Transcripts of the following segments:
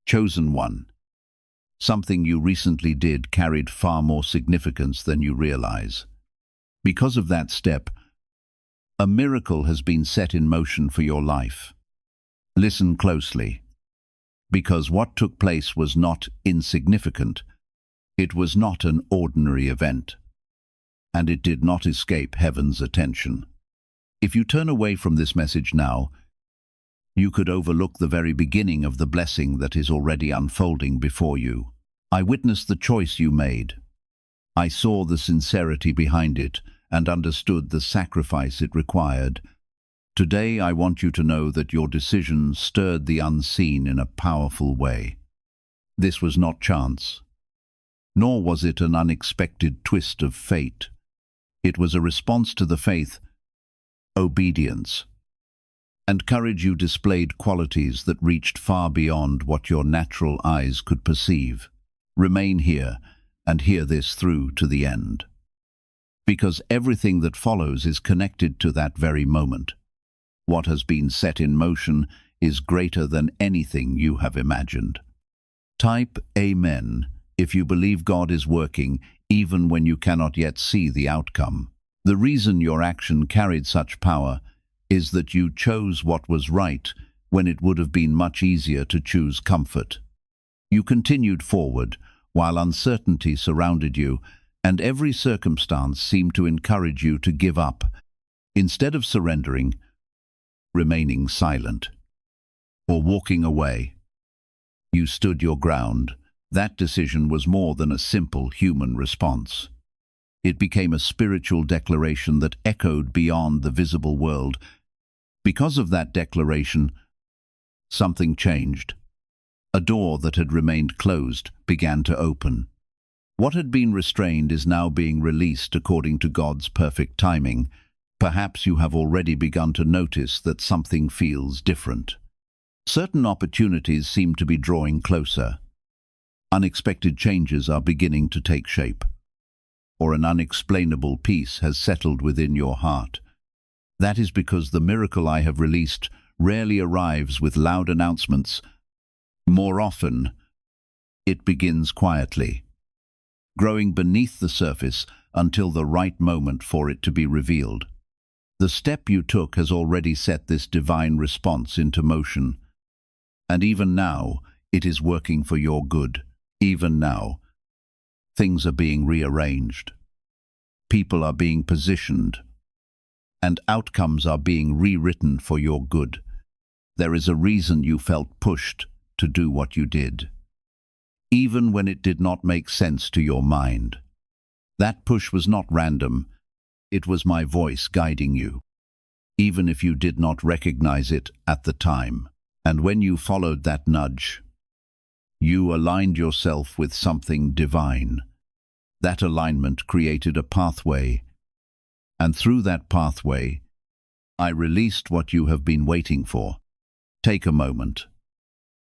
Chosen one. Something you recently did carried far more significance than you realize. Because of that step, a miracle has been set in motion for your life. Listen closely, because what took place was not insignificant. It was not an ordinary event, and it did not escape heaven's attention. If you turn away from this message now, you could overlook the very beginning of the blessing that is already unfolding before you. I witnessed the choice you made. I saw the sincerity behind it and understood the sacrifice it required. Today I want you to know that your decision stirred the unseen in a powerful way. This was not chance, nor was it an unexpected twist of fate. It was a response to the faith, obedience, and courage you displayed, qualities that reached far beyond what your natural eyes could perceive. Remain here and hear this through to the end, because everything that follows is connected to that very moment. What has been set in motion is greater than anything you have imagined. Type Amen if you believe God is working even when you cannot yet see the outcome. The reason your action carried such power is that you chose what was right when it would have been much easier to choose comfort. You continued forward while uncertainty surrounded you, and every circumstance seemed to encourage you to give up. Instead of surrendering, remaining silent, or walking away, you stood your ground. That decision was more than a simple human response. It became a spiritual declaration that echoed beyond the visible world. Because of that declaration, something changed. A door that had remained closed began to open. What had been restrained is now being released according to God's perfect timing. Perhaps you have already begun to notice that something feels different. Certain opportunities seem to be drawing closer. Unexpected changes are beginning to take shape, or an unexplainable peace has settled within your heart. That is because the miracle I have released rarely arrives with loud announcements. More often, it begins quietly, growing beneath the surface until the right moment for it to be revealed. The step you took has already set this divine response into motion, and even now it is working for your good. Even now, things are being rearranged, people are being positioned, and outcomes are being rewritten for your good. There is a reason you felt pushed to do what you did, even when it did not make sense to your mind. That push was not random. It was my voice guiding you, even if you did not recognize it at the time. And when you followed that nudge, you aligned yourself with something divine. That alignment created a pathway, and through that pathway, I released what you have been waiting for. Take a moment,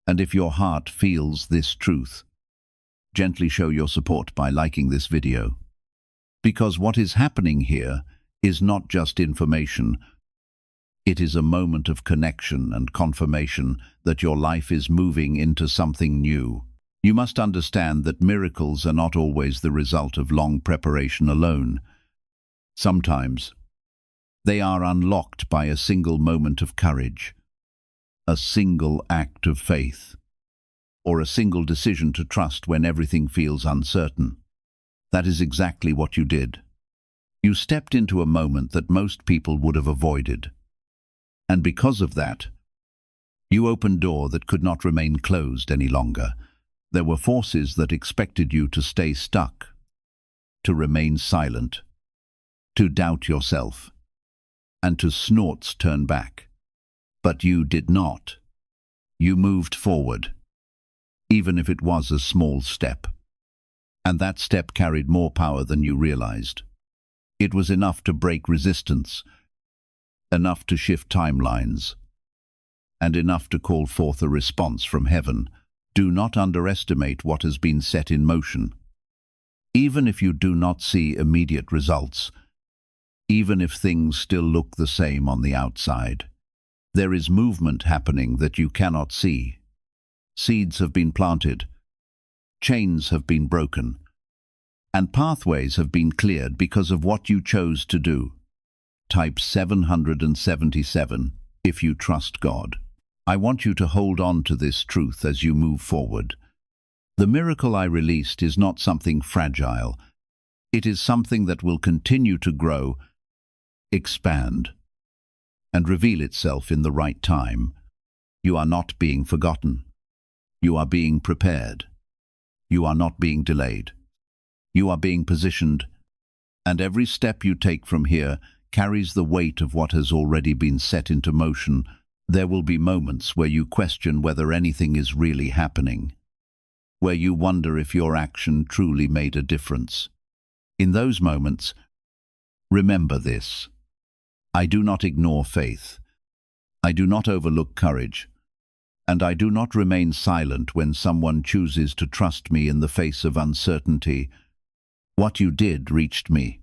and if your heart feels this truth, gently show your support by liking this video. Because what is happening here is not just information. It is a moment of connection and confirmation that your life is moving into something new. You must understand that miracles are not always the result of long preparation alone. Sometimes, they are unlocked by a single moment of courage, a single act of faith, or a single decision to trust when everything feels uncertain. That is exactly what you did. You stepped into a moment that most people would have avoided. And because of that, you opened a door that could not remain closed any longer. There were forces that expected you to stay stuck, to remain silent, to doubt yourself, and to snorts turn back. But you did not. You moved forward, even if it was a small step. And that step carried more power than you realized. It was enough to break resistance, enough to shift timelines, and enough to call forth a response from heaven. Do not underestimate what has been set in motion. Even if you do not see immediate results, even if things still look the same on the outside, there is movement happening that you cannot see. Seeds have been planted, chains have been broken, and pathways have been cleared because of what you chose to do. Type 777 if you trust God. I want you to hold on to this truth as you move forward. The miracle I released is not something fragile. It is something that will continue to grow, expand, and reveal itself in the right time. You are not being forgotten. You are being prepared. You are not being delayed. You are being positioned, and every step you take from here carries the weight of what has already been set into motion. There will be moments where you question whether anything is really happening, where you wonder if your action truly made a difference. In those moments, remember this: I do not ignore faith. I do not overlook courage. And I do not remain silent when someone chooses to trust me in the face of uncertainty. What you did reached me,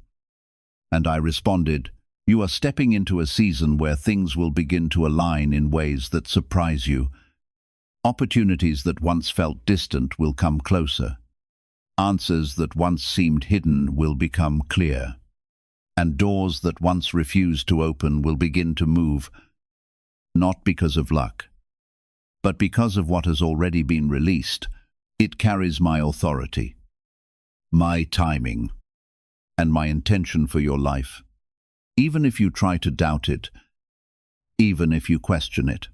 and I responded. You are stepping into a season where things will begin to align in ways that surprise you. Opportunities that once felt distant will come closer. Answers that once seemed hidden will become clear. And doors that once refused to open will begin to move, not because of luck, but because of what has already been released. It carries my authority, my timing, and my intention for your life. Even if you try to doubt it, even if you question it,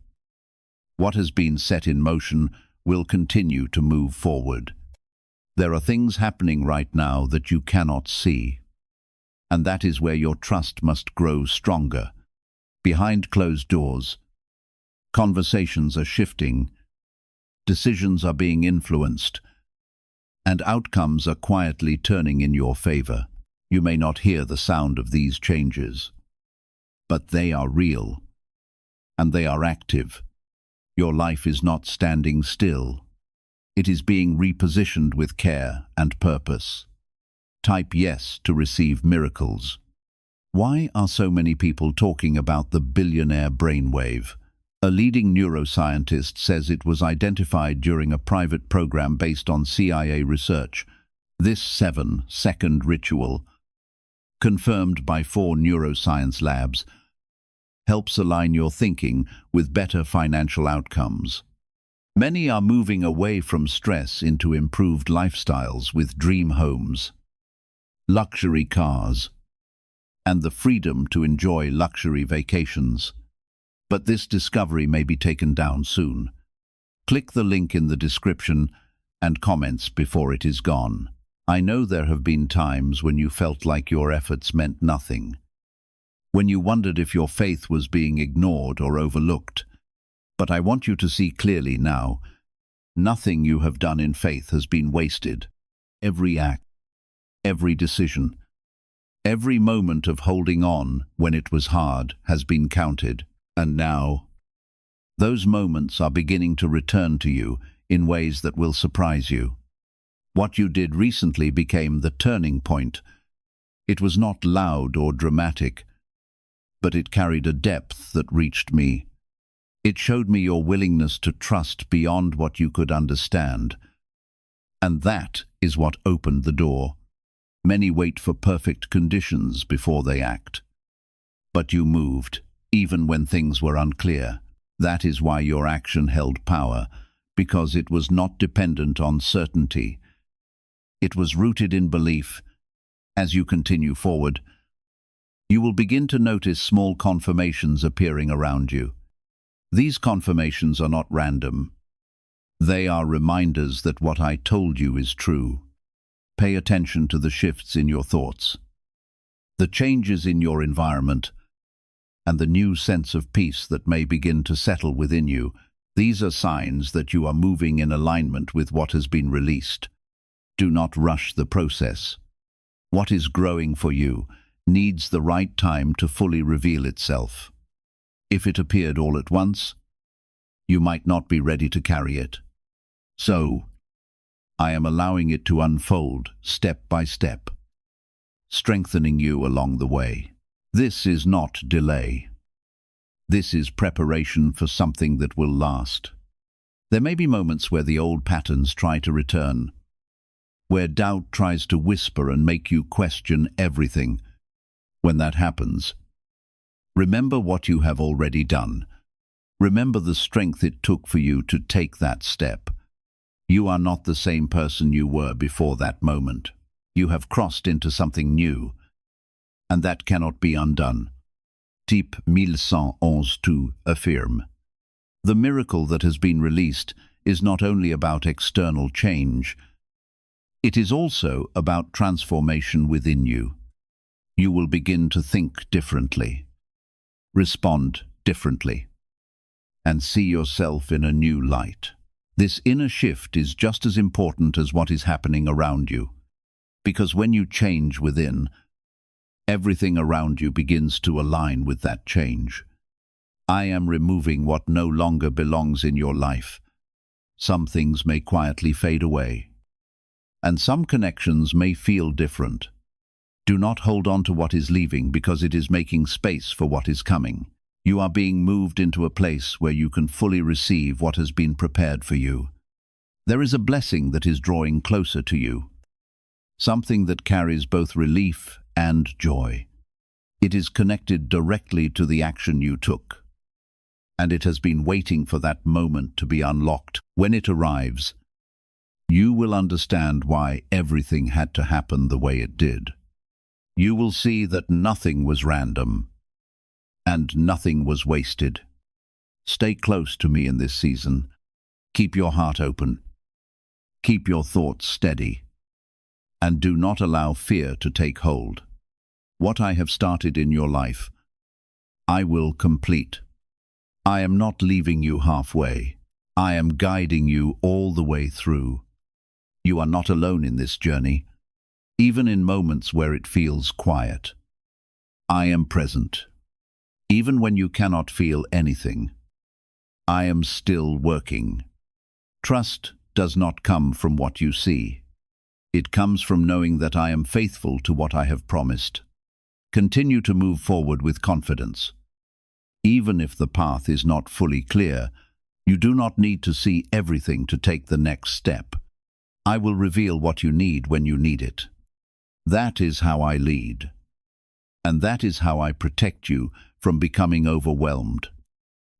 what has been set in motion will continue to move forward. There are things happening right now that you cannot see, and that is where your trust must grow stronger. Behind closed doors, conversations are shifting, decisions are being influenced, and outcomes are quietly turning in your favor. You may not hear the sound of these changes, but they are real, and they are active. Your life is not standing still. It is being repositioned with care and purpose. Type yes to receive miracles. Why are so many people talking about the billionaire brainwave? A leading neuroscientist says it was identified during a private program based on CIA research. This 7-second ritual, confirmed by 4 neuroscience labs, helps align your thinking with better financial outcomes. Many are moving away from stress into improved lifestyles with dream homes, luxury cars, and the freedom to enjoy luxury vacations. But this discovery may be taken down soon. Click the link in the description and comments before it is gone. I know there have been times when you felt like your efforts meant nothing, when you wondered if your faith was being ignored or overlooked. But I want you to see clearly now, nothing you have done in faith has been wasted. Every act, every decision, every moment of holding on when it was hard has been counted. And now, those moments are beginning to return to you in ways that will surprise you. What you did recently became the turning point. It was not loud or dramatic, but it carried a depth that reached me. It showed me your willingness to trust beyond what you could understand. And that is what opened the door. Many wait for perfect conditions before they act. But you moved, even when things were unclear. That is why your action held power, because it was not dependent on certainty. It was rooted in belief. As you continue forward, you will begin to notice small confirmations appearing around you. These confirmations are not random. They are reminders that what I told you is true. Pay attention to the shifts in your thoughts, the changes in your environment, and the new sense of peace that may begin to settle within you. These are signs that you are moving in alignment with what has been released. Do not rush the process. What is growing for you needs the right time to fully reveal itself. If it appeared all at once, you might not be ready to carry it. So, I am allowing it to unfold step by step, strengthening you along the way. This is not delay. This is preparation for something that will last. There may be moments where the old patterns try to return, where doubt tries to whisper and make you question everything. When that happens, remember what you have already done. Remember the strength it took for you to take that step. You are not the same person you were before that moment. You have crossed into something new, and that cannot be undone. Type 1111 affirme. The miracle that has been released is not only about external change, it is also about transformation within you. You will begin to think differently, respond differently, and see yourself in a new light. This inner shift is just as important as what is happening around you, because when you change within, everything around you begins to align with that change. I am removing what no longer belongs in your life. Some things may quietly fade away, and some connections may feel different. Do not hold on to what is leaving because it is making space for what is coming. You are being moved into a place where you can fully receive what has been prepared for you. There is a blessing that is drawing closer to you, something that carries both relief and joy. It is connected directly to the action you took, and it has been waiting for that moment to be unlocked. When it arrives, you will understand why everything had to happen the way it did. You will see that nothing was random, and nothing was wasted. Stay close to me in this season. Keep your heart open. Keep your thoughts steady, and do not allow fear to take hold. What I have started in your life, I will complete. I am not leaving you halfway. I am guiding you all the way through. You are not alone in this journey, even in moments where it feels quiet. I am present. Even when you cannot feel anything, I am still working. Trust does not come from what you see. It comes from knowing that I am faithful to what I have promised. Continue to move forward with confidence. Even if the path is not fully clear, you do not need to see everything to take the next step. I will reveal what you need when you need it. That is how I lead. And that is how I protect you from becoming overwhelmed.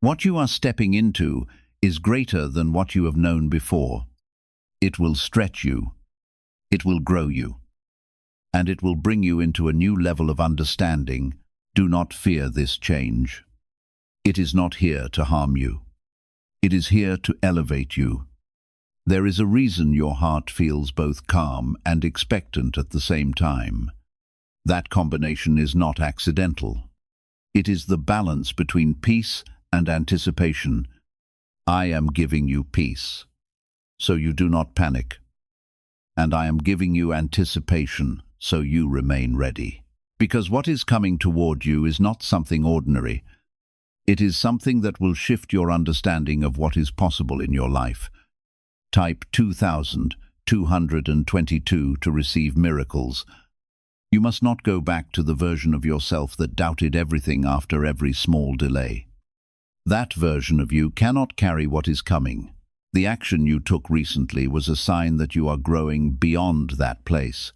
What you are stepping into is greater than what you have known before. It will stretch you. It will grow you. And it will bring you into a new level of understanding. Do not fear this change. It is not here to harm you. It is here to elevate you. There is a reason your heart feels both calm and expectant at the same time. That combination is not accidental. It is the balance between peace and anticipation. I am giving you peace, so you do not panic. And I am giving you anticipation, so you remain ready. Because what is coming toward you is not something ordinary. It is something that will shift your understanding of what is possible in your life. Type 2222 to receive miracles. You must not go back to the version of yourself that doubted everything after every small delay. That version of you cannot carry what is coming. The action you took recently was a sign that you are growing beyond that place.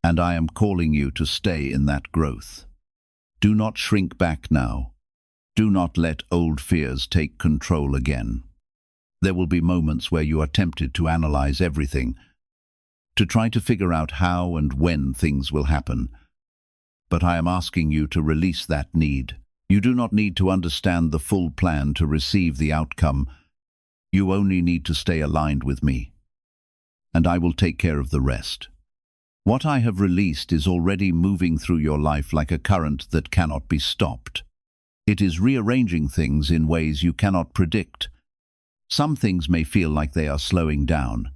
And I am calling you to stay in that growth. Do not shrink back now. Do not let old fears take control again. There will be moments where you are tempted to analyze everything, to try to figure out how and when things will happen. But I am asking you to release that need. You do not need to understand the full plan to receive the outcome. You only need to stay aligned with me, and I will take care of the rest. What I have released is already moving through your life like a current that cannot be stopped. It is rearranging things in ways you cannot predict. Some things may feel like they are slowing down,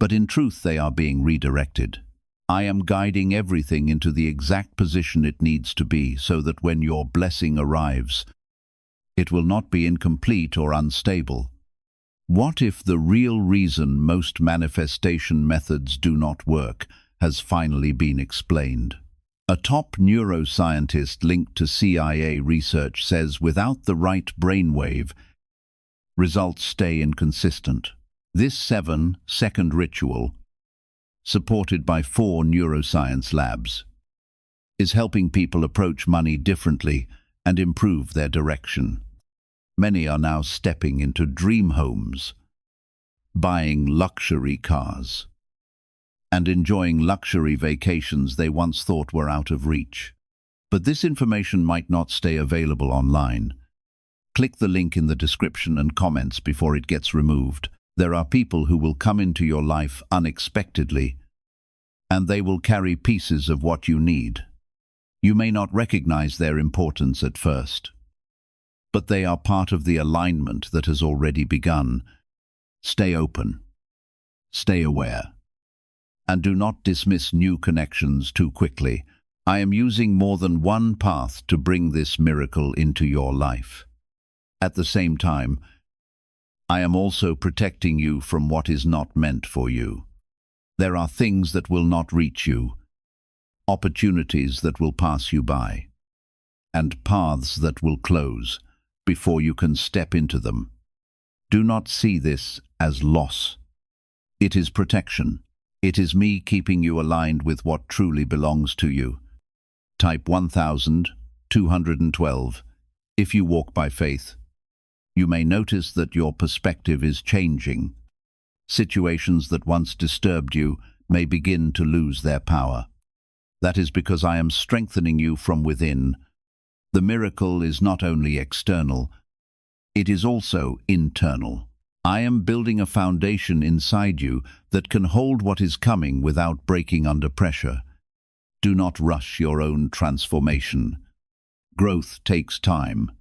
but in truth they are being redirected. I am guiding everything into the exact position it needs to be so that when your blessing arrives, it will not be incomplete or unstable. What if the real reason most manifestation methods do not work has finally been explained? A top neuroscientist linked to CIA research says without the right brainwave, results stay inconsistent. This 7-second ritual, supported by 4 neuroscience labs, is helping people approach money differently and improve their direction. Many are now stepping into dream homes, buying luxury cars, and enjoying luxury vacations they once thought were out of reach. But this information might not stay available online. Click the link in the description and comments before it gets removed. There are people who will come into your life unexpectedly, and they will carry pieces of what you need. You may not recognize their importance at first, but they are part of the alignment that has already begun. Stay open, stay aware, and do not dismiss new connections too quickly. I am using more than one path to bring this miracle into your life. At the same time, I am also protecting you from what is not meant for you. There are things that will not reach you, opportunities that will pass you by, and paths that will close before you can step into them. Do not see this as loss. It is protection. It is me keeping you aligned with what truly belongs to you. Type 1212. If you walk by faith, you may notice that your perspective is changing. Situations that once disturbed you may begin to lose their power. That is because I am strengthening you from within. The miracle is not only external, it is also internal. I am building a foundation inside you that can hold what is coming without breaking under pressure. Do not rush your own transformation. Growth takes time,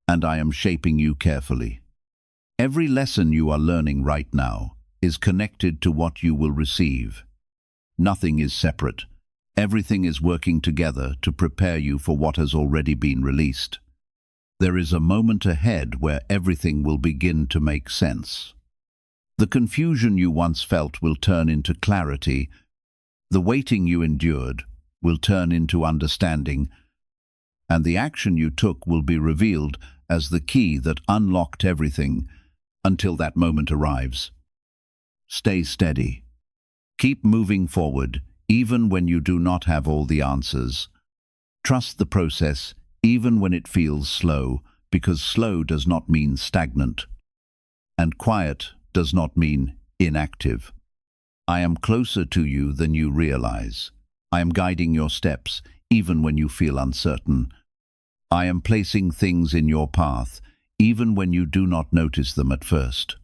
and I am shaping you carefully. Every lesson you are learning right now is connected to what you will receive. Nothing is separate. Everything is working together to prepare you for what has already been released. There is a moment ahead where everything will begin to make sense. The confusion you once felt will turn into clarity. The waiting you endured will turn into understanding, and the action you took will be revealed as the key that unlocked everything until that moment arrives. Stay steady. Keep moving forward, even when you do not have all the answers. Trust the process, even when it feels slow, because slow does not mean stagnant, and quiet does not mean inactive. I am closer to you than you realize. I am guiding your steps, even when you feel uncertain. I am placing things in your path, even when you do not notice them at first.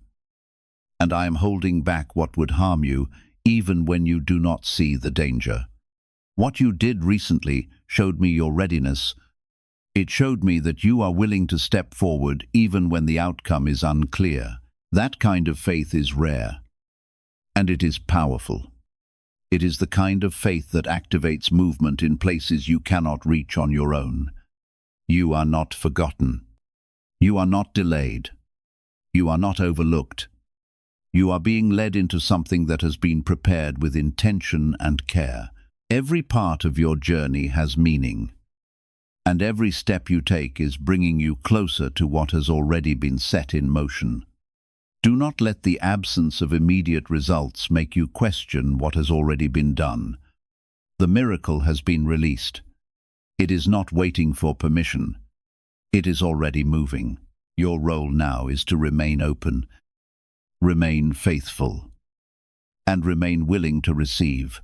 And I am holding back what would harm you, even when you do not see the danger. What you did recently showed me your readiness. It showed me that you are willing to step forward even when the outcome is unclear. That kind of faith is rare, and it is powerful. It is the kind of faith that activates movement in places you cannot reach on your own. You are not forgotten. You are not delayed. You are not overlooked. You are being led into something that has been prepared with intention and care. Every part of your journey has meaning, and every step you take is bringing you closer to what has already been set in motion. Do not let the absence of immediate results make you question what has already been done. The miracle has been released. It is not waiting for permission. It is already moving. Your role now is to remain open, remain faithful, and remain willing to receive.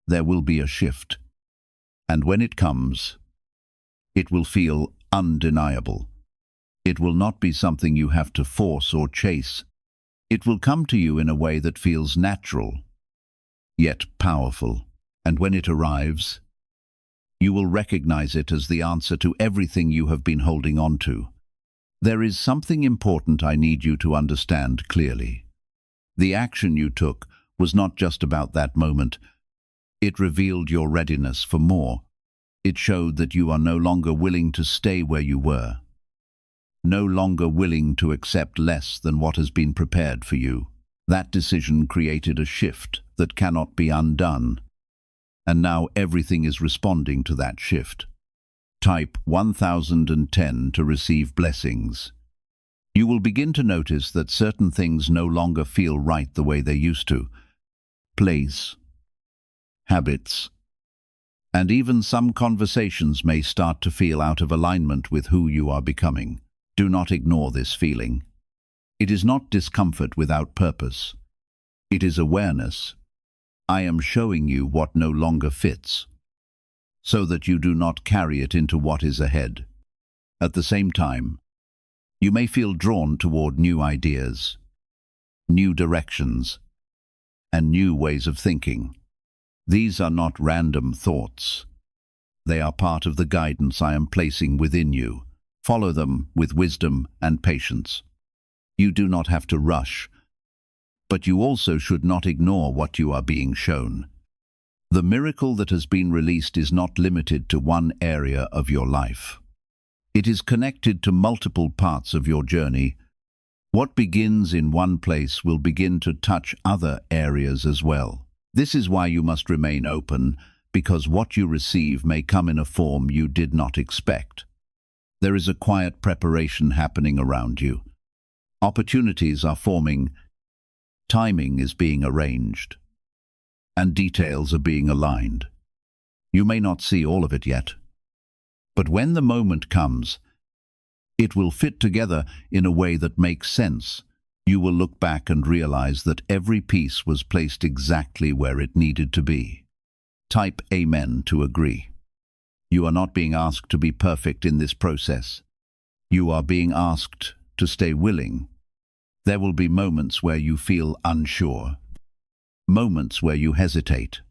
There will be a shift, and when it comes, it will feel undeniable. It will not be something you have to force or chase. It will come to you in a way that feels natural, yet powerful. And when it arrives, you will recognize it as the answer to everything you have been holding on to. There is something important I need you to understand clearly. The action you took was not just about that moment. It revealed your readiness for more. It showed that you are no longer willing to stay where you were, no longer willing to accept less than what has been prepared for you. That decision created a shift that cannot be undone, and now everything is responding to that shift. Type 1010 to receive blessings. You will begin to notice that certain things no longer feel right the way they used to. Place, habits, and even some conversations may start to feel out of alignment with who you are becoming. Do not ignore this feeling. It is not discomfort without purpose. It is awareness. I am showing you what no longer fits, so that you do not carry it into what is ahead. At the same time, you may feel drawn toward new ideas, new directions, and new ways of thinking. These are not random thoughts. They are part of the guidance I am placing within you. Follow them with wisdom and patience. You do not have to rush, but you also should not ignore what you are being shown. The miracle that has been released is not limited to one area of your life. It is connected to multiple parts of your journey. What begins in one place will begin to touch other areas as well. This is why you must remain open, because what you receive may come in a form you did not expect. There is a quiet preparation happening around you. Opportunities are forming, timing is being arranged, and details are being aligned. You may not see all of it yet, but when the moment comes, it will fit together in a way that makes sense. You will look back and realize that every piece was placed exactly where it needed to be. Type Amen to agree. You are not being asked to be perfect in this process. You are being asked to stay willing. There will be moments where you feel unsure, moments where you hesitate,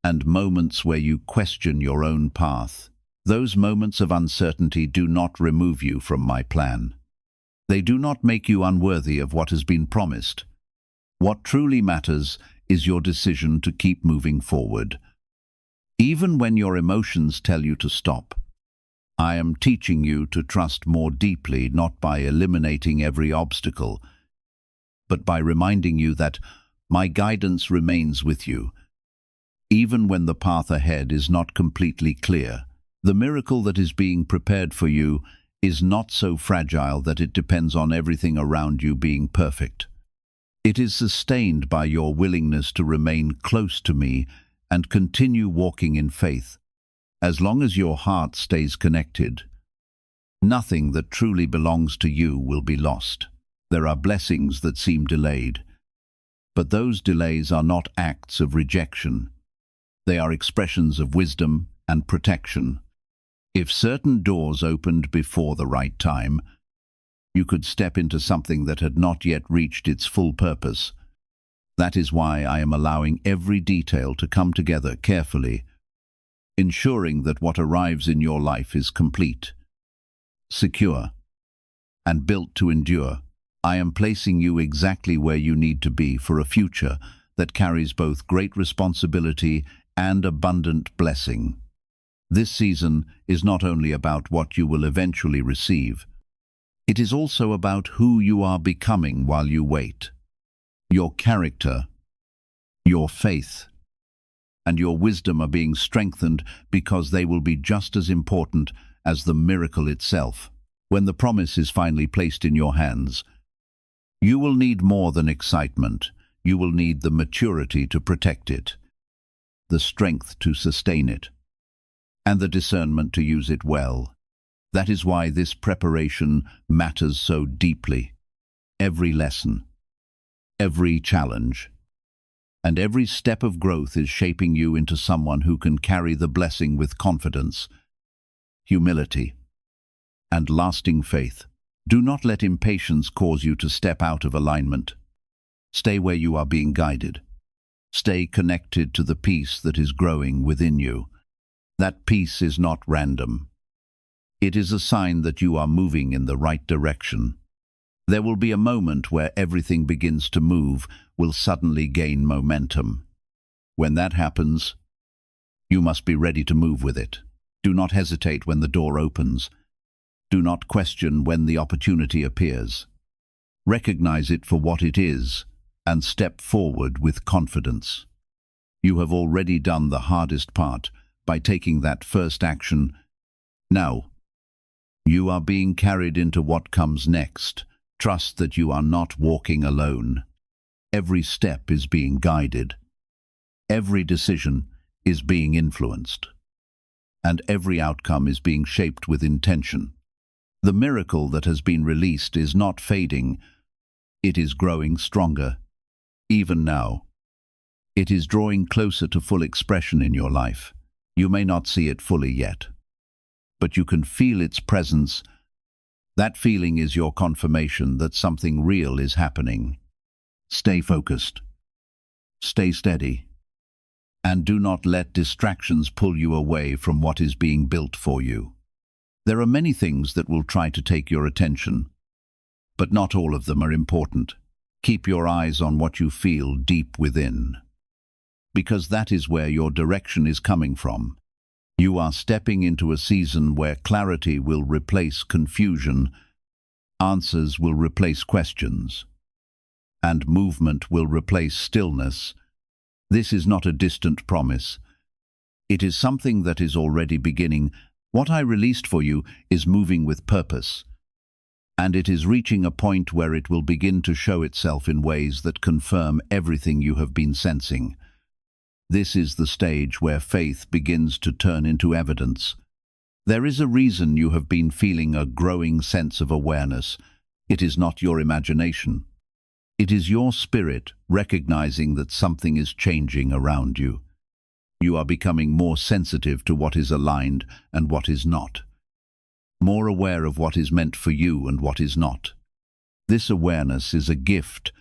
and moments where you question your own path. Those moments of uncertainty do not remove you from my plan. They do not make you unworthy of what has been promised. What truly matters is your decision to keep moving forward. Even when your emotions tell you to stop, I am teaching you to trust more deeply, not by eliminating every obstacle, but by reminding you that my guidance remains with you. Even when the path ahead is not completely clear, the miracle that is being prepared for you is not so fragile that it depends on everything around you being perfect. It is sustained by your willingness to remain close to me and continue walking in faith. As long as your heart stays connected, nothing that truly belongs to you will be lost. There are blessings that seem delayed, but those delays are not acts of rejection. They are expressions of wisdom and protection. If certain doors opened before the right time, you could step into something that had not yet reached its full purpose. That is why I am allowing every detail to come together carefully, ensuring that what arrives in your life is complete, secure, and built to endure. I am placing you exactly where you need to be for a future that carries both great responsibility and abundant blessing. This season is not only about what you will eventually receive, it is also about who you are becoming while you wait. Your character, your faith, and your wisdom are being strengthened because they will be just as important as the miracle itself. When the promise is finally placed in your hands, you will need more than excitement. You will need the maturity to protect it, the strength to sustain it, and the discernment to use it well. That is why this preparation matters so deeply. Every lesson, every challenge, and every step of growth is shaping you into someone who can carry the blessing with confidence, humility, and lasting faith. Do not let impatience cause you to step out of alignment. Stay where you are being guided. Stay connected to the peace that is growing within you. That peace is not random. It is a sign that you are moving in the right direction. There will be a moment where everything begins to move, will suddenly gain momentum. When that happens, you must be ready to move with it. Do not hesitate when the door opens. Do not question when the opportunity appears. Recognize it for what it is and step forward with confidence. You have already done the hardest part by taking that first action. Now, you are being carried into what comes next. Trust that you are not walking alone. Every step is being guided. Every decision is being influenced. And every outcome is being shaped with intention. The miracle that has been released is not fading. It is growing stronger. Even now, it is drawing closer to full expression in your life. You may not see it fully yet, but you can feel its presence. That feeling is your confirmation that something real is happening. Stay focused. Stay steady. And do not let distractions pull you away from what is being built for you. There are many things that will try to take your attention, but not all of them are important. Keep your eyes on what you feel deep within, because that is where your direction is coming from. You are stepping into a season where clarity will replace confusion, answers will replace questions, and movement will replace stillness. This is not a distant promise. It is something that is already beginning. What I released for you is moving with purpose, and it is reaching a point where it will begin to show itself in ways that confirm everything you have been sensing. This is the stage where faith begins to turn into evidence. There is a reason you have been feeling a growing sense of awareness. It is not your imagination. It is your spirit recognizing that something is changing around you. You are becoming more sensitive to what is aligned and what is not. More aware of what is meant for you and what is not. This awareness is a gift,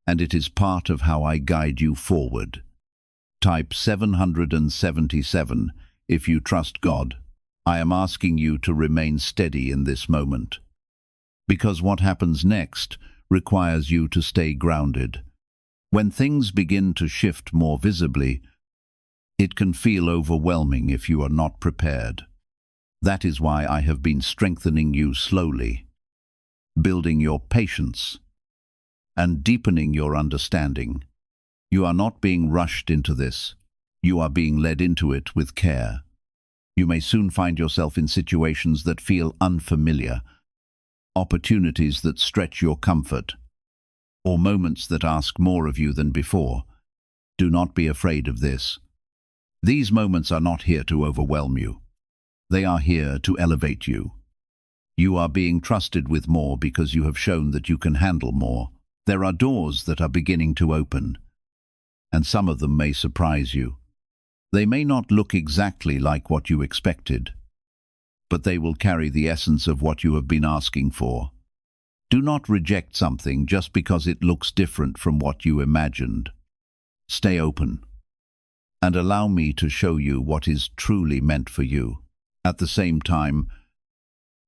and it is part of how I guide you forward. Type 777 if you trust God. I am asking you to remain steady in this moment, because what happens next requires you to stay grounded. When things begin to shift more visibly, it can feel overwhelming if you are not prepared. That is why I have been strengthening you slowly, building your patience, and deepening your understanding. You are not being rushed into this. You are being led into it with care. You may soon find yourself in situations that feel unfamiliar, opportunities that stretch your comfort, or moments that ask more of you than before. Do not be afraid of this. These moments are not here to overwhelm you. They are here to elevate you. You are being trusted with more because you have shown that you can handle more. There are doors that are beginning to open, and some of them may surprise you. They may not look exactly like what you expected, but they will carry the essence of what you have been asking for. Do not reject something just because it looks different from what you imagined. Stay open, and allow me to show you what is truly meant for you. At the same time,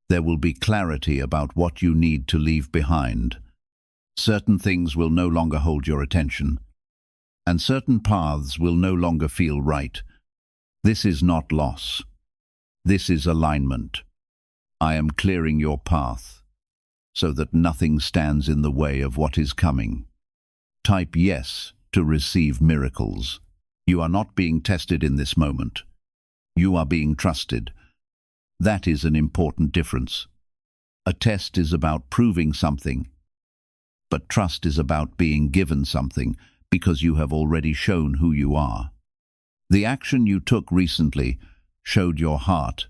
there will be clarity about what you need to leave behind. Certain things will no longer hold your attention, and certain paths will no longer feel right. This is not loss. This is alignment. I am clearing your path so that nothing stands in the way of what is coming. Type yes to receive miracles. You are not being tested in this moment. You are being trusted. That is an important difference. A test is about proving something, but trust is about being given something because you have already shown who you are. The action you took recently showed your heart,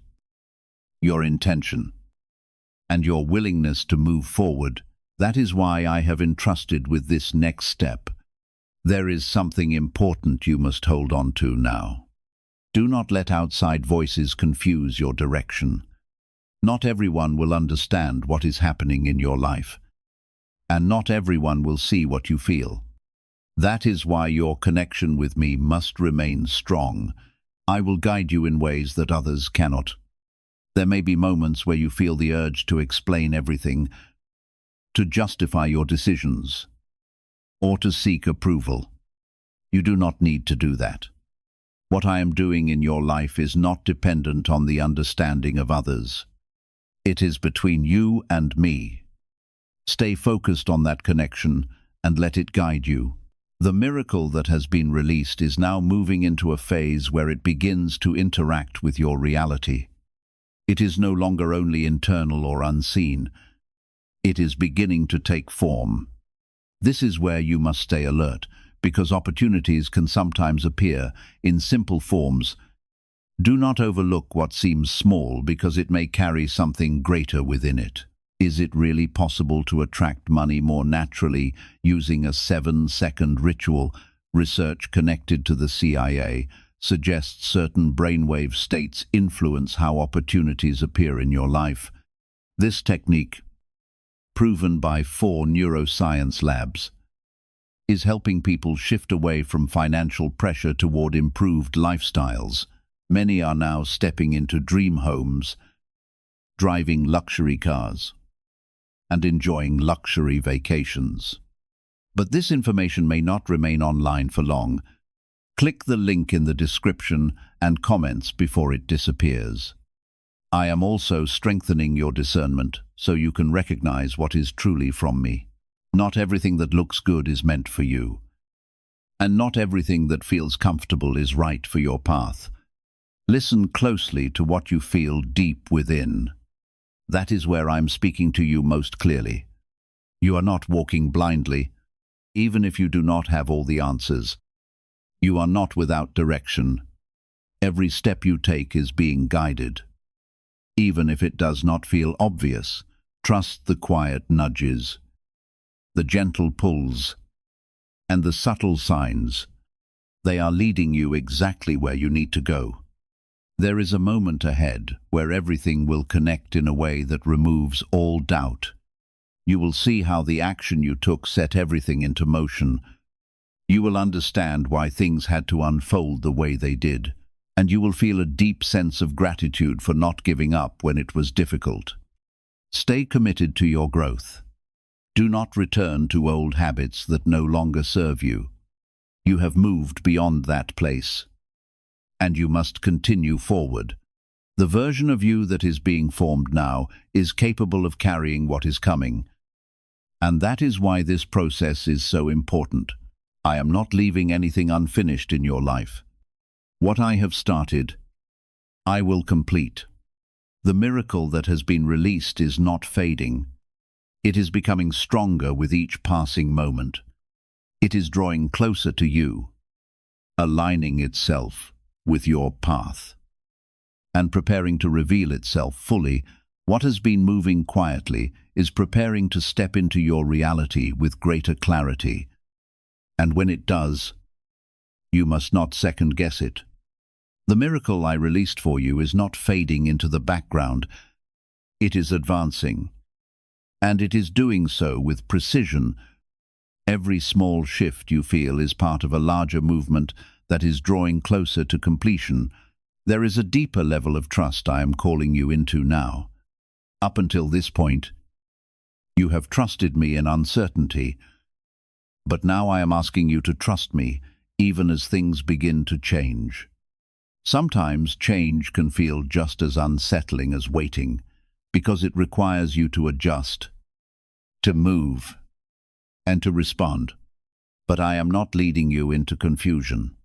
your intention, and your willingness to move forward. That is why I have entrusted with this next step. There is something important you must hold on to now. Do not let outside voices confuse your direction. Not everyone will understand what is happening in your life, and not everyone will see what you feel. That is why your connection with me must remain strong. I will guide you in ways that others cannot. There may be moments where you feel the urge to explain everything, to justify your decisions, or to seek approval. You do not need to do that. What I am doing in your life is not dependent on the understanding of others. It is between you and me. Stay focused on that connection and let it guide you. The miracle that has been released is now moving into a phase where it begins to interact with your reality. It is no longer only internal or unseen. It is beginning to take form. This is where you must stay alert, because opportunities can sometimes appear in simple forms. Do not overlook what seems small, because it may carry something greater within it. Is it really possible to attract money more naturally using a 7-second ritual? Research connected to the CIA suggests certain brainwave states influence how opportunities appear in your life. This technique, proven by 4 neuroscience labs, is helping people shift away from financial pressure toward improved lifestyles. Many are now stepping into dream homes, driving luxury cars, and enjoying luxury vacations. But this information may not remain online for long. Click the link in the description and comments before it disappears. I am also strengthening your discernment so you can recognize what is truly from me. Not everything that looks good is meant for you. And not everything that feels comfortable is right for your path. Listen closely to what you feel deep within. That is where I'm speaking to you most clearly. You are not walking blindly, even if you do not have all the answers. You are not without direction. Every step you take is being guided. Even if it does not feel obvious, trust the quiet nudges, the gentle pulls, and the subtle signs. They are leading you exactly where you need to go. There is a moment ahead where everything will connect in a way that removes all doubt. You will see how the action you took set everything into motion. You will understand why things had to unfold the way they did, and you will feel a deep sense of gratitude for not giving up when it was difficult. Stay committed to your growth. Do not return to old habits that no longer serve you. You have moved beyond that place, and you must continue forward. The version of you that is being formed now is capable of carrying what is coming. And that is why this process is so important. I am not leaving anything unfinished in your life. What I have started, I will complete. The miracle that has been released is not fading. It is becoming stronger with each passing moment. It is drawing closer to you, aligning itself with your path, and preparing to reveal itself fully. What has been moving quietly is preparing to step into your reality with greater clarity. And when it does, you must not second-guess it. The miracle I released for you is not fading into the background. It is advancing, and it is doing so with precision. Every small shift you feel is part of a larger movement that is drawing closer to completion. There is a deeper level of trust I am calling you into now. Up until this point, you have trusted me in uncertainty, but now I am asking you to trust me, even as things begin to change. Sometimes change can feel just as unsettling as waiting, because it requires you to adjust, to move, and to respond. But I am not leading you into confusion.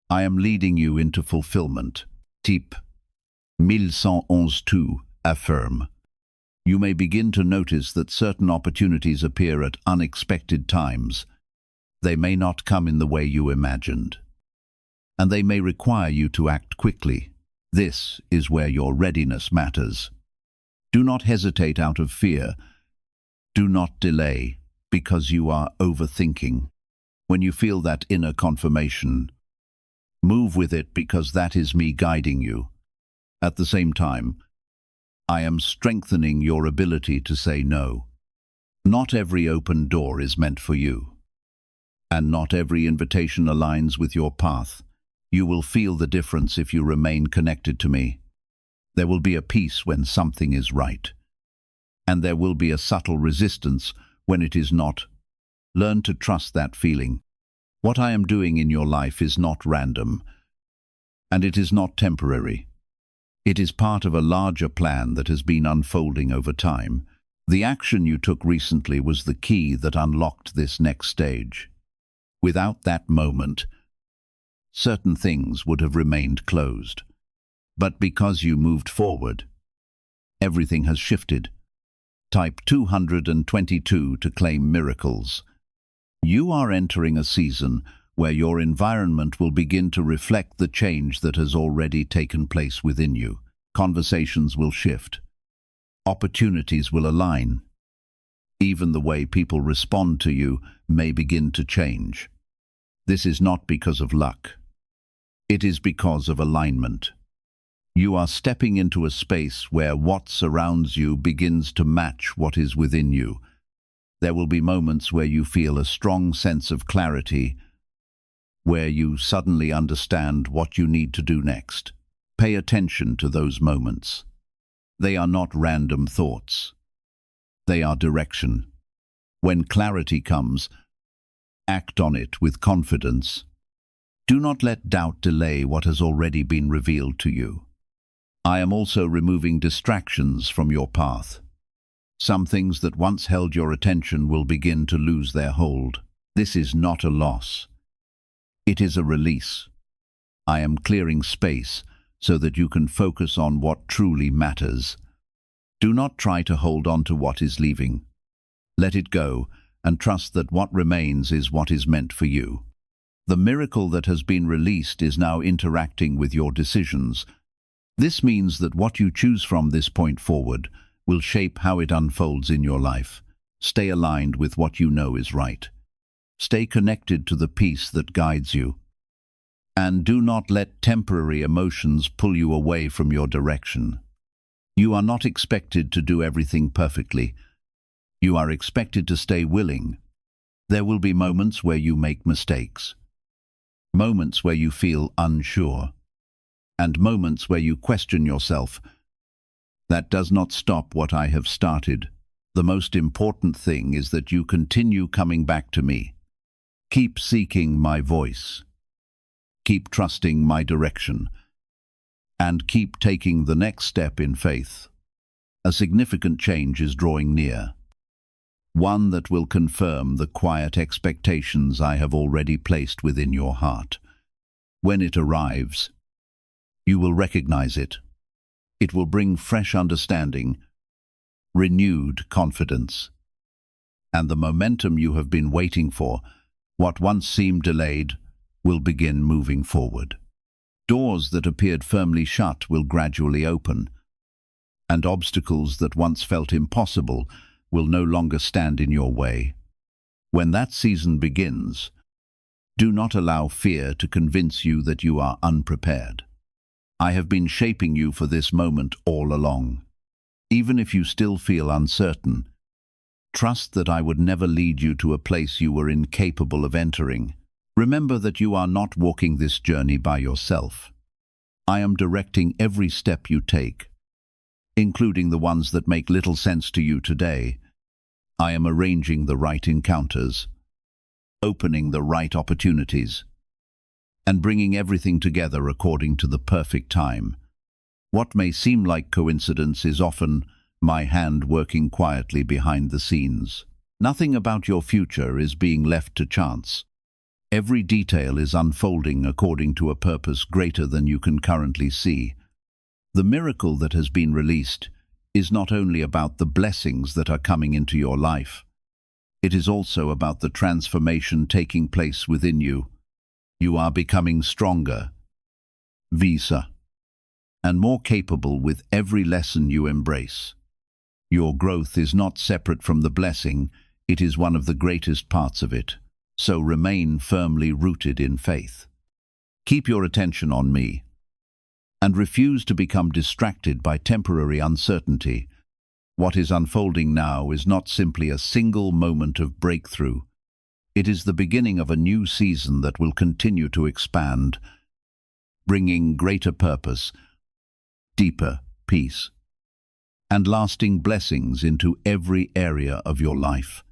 I am leading you into fulfillment. Type 1111-2 affirm. You may begin to notice that certain opportunities appear at unexpected times. They may not come in the way you imagined, and they may require you to act quickly. This is where your readiness matters. Do not hesitate out of fear. Do not delay because you are overthinking. When you feel that inner confirmation, move with it, because that is me guiding you. At the same time, I am strengthening your ability to say no. Not every open door is meant for you, and not every invitation aligns with your path. You will feel the difference if you remain connected to me. There will be a peace when something is right, and there will be a subtle resistance when it is not. Learn to trust that feeling. What I am doing in your life is not random, and it is not temporary. It is part of a larger plan that has been unfolding over time. The action you took recently was the key that unlocked this next stage. Without that moment, certain things would have remained closed. But because you moved forward, everything has shifted. Type 222 to claim miracles. You are entering a season where your environment will begin to reflect the change that has already taken place within you. Conversations will shift. Opportunities will align. Even the way people respond to you may begin to change. This is not because of luck. It is because of alignment. You are stepping into a space where what surrounds you begins to match what is within you. There will be moments where you feel a strong sense of clarity, where you suddenly understand what you need to do next. Pay attention to those moments. They are not random thoughts. They are direction. When clarity comes, act on it with confidence. Do not let doubt delay what has already been revealed to you. I am also removing distractions from your path. Some things that once held your attention will begin to lose their hold. This is not a loss. It is a release. I am clearing space so that you can focus on what truly matters. Do not try to hold on to what is leaving. Let it go and trust that what remains is what is meant for you. The miracle that has been released is now interacting with your decisions. This means that what you choose from this point forward will shape how it unfolds in your life. Stay aligned with what you know is right. Stay connected to the peace that guides you. And do not let temporary emotions pull you away from your direction. You are not expected to do everything perfectly. You are expected to stay willing. There will be moments where you make mistakes, moments where you feel unsure, and moments where you question yourself. That does not stop what I have started. The most important thing is that you continue coming back to me. Keep seeking my voice. Keep trusting my direction. And keep taking the next step in faith. A significant change is drawing near. One that will confirm the quiet expectations I have already placed within your heart. When it arrives, you will recognize it. It will bring fresh understanding, renewed confidence, and the momentum you have been waiting for, what once seemed delayed, will begin moving forward. Doors that appeared firmly shut will gradually open, and obstacles that once felt impossible will no longer stand in your way. When that season begins, do not allow fear to convince you that you are unprepared. I have been shaping you for this moment all along. Even if you still feel uncertain, trust that I would never lead you to a place you were incapable of entering. Remember that you are not walking this journey by yourself. I am directing every step you take, including the ones that make little sense to you today. I am arranging the right encounters, opening the right opportunities, and bringing everything together according to the perfect time. What may seem like coincidence is often my hand working quietly behind the scenes. Nothing about your future is being left to chance. Every detail is unfolding according to a purpose greater than you can currently see. The miracle that has been released is not only about the blessings that are coming into your life. It is also about the transformation taking place within you. You are becoming stronger, wiser, and more capable with every lesson you embrace. Your growth is not separate from the blessing, it is one of the greatest parts of it. So remain firmly rooted in faith. Keep your attention on me, and refuse to become distracted by temporary uncertainty. What is unfolding now is not simply a single moment of breakthrough. It is the beginning of a new season that will continue to expand, bringing greater purpose, deeper peace, and lasting blessings into every area of your life.